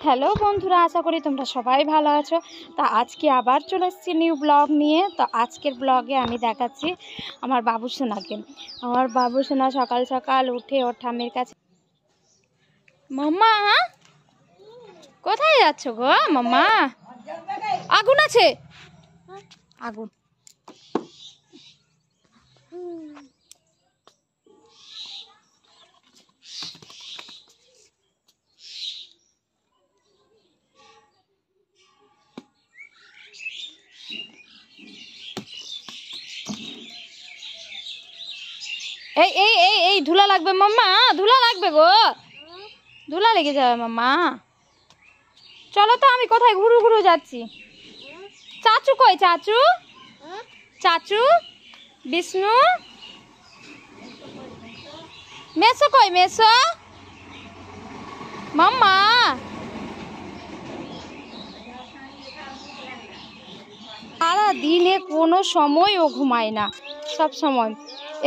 Hello বন্ধুরা, আশা করি তোমরা সবাই ভালো আছো। তা আজকে আবার চলে এসেছি নিউ ব্লগ নিয়ে। তো আজকের ব্লগে আমি দেখাচ্ছি আমার বাবুসোনাকে। আমার বাবুসোনা সকাল সকাল উঠে ওর ঠাম্মির কাছে। মাম্মা কোথায় যাচ্ছ গো? মাম্মা আগুন আছে, আগুন। এই এই এই এই ধুলা লাগবে মাম্মা, ধুলা লাগবে গো, ধুলা লেগে যাবে মাম্মা। চলো তো, আমি কোথায় ঘুরু ঘুরু যাচ্ছি। চাচু কই? চাচু, চাচু, বিষ্ণু, মেসো কই? মেসো মাম্মা। সারা দিনে কোনো সময় ও ঘুমায় না, সব সময়।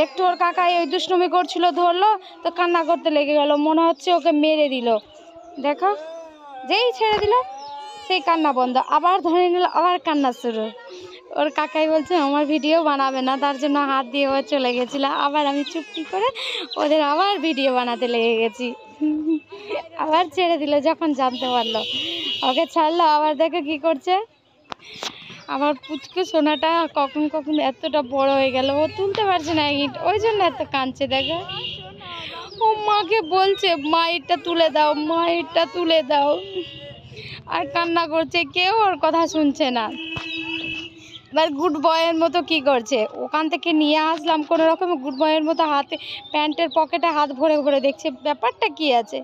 একটু ওর কাকা ওই দুষ্টুমি করছিল, ধরলো তো কান্না করতে লেগে গেল, মনে হচ্ছে ওকে মেরে দিল। দেখো, যেই ছেড়ে দিল সেই কান্না বন্ধ, আবার ধরে নিল, আবার কান্না শুরু। ওর কাকাই বলছে আমার ভিডিও বানাবে না, তার জন্য হাত দিয়ে ও চলে গেছিলো। আবার আমি চুপটি করে ওদের আবার ভিডিও বানাতে লেগে গেছি। আবার ছেড়ে দিল যখন জানতে পারলো, ওকে ছাড়লো, আবার দেখো কি করছে। আমার পুচকু সোনাটা কখন কখন এতটা বড় হয়ে গেল, ও তুলতে পারছে না ইট, ওই জন্য এত কাঁদছে। দেখো, ও মাকে বলছে মা ইটটা তুলে দাও, মা ইটটা তুলে দাও, আর কান্না করছে, কেউ ওর কথা শুনছে না। এবার গুড বয়ের মতো কি করছে, ওখান থেকে নিয়ে আসলাম কোনো রকম, গুড বয়ের মতো হাতে প্যান্টের পকেটে হাত ভরে ভরে দেখছে ব্যাপারটা কি আছে।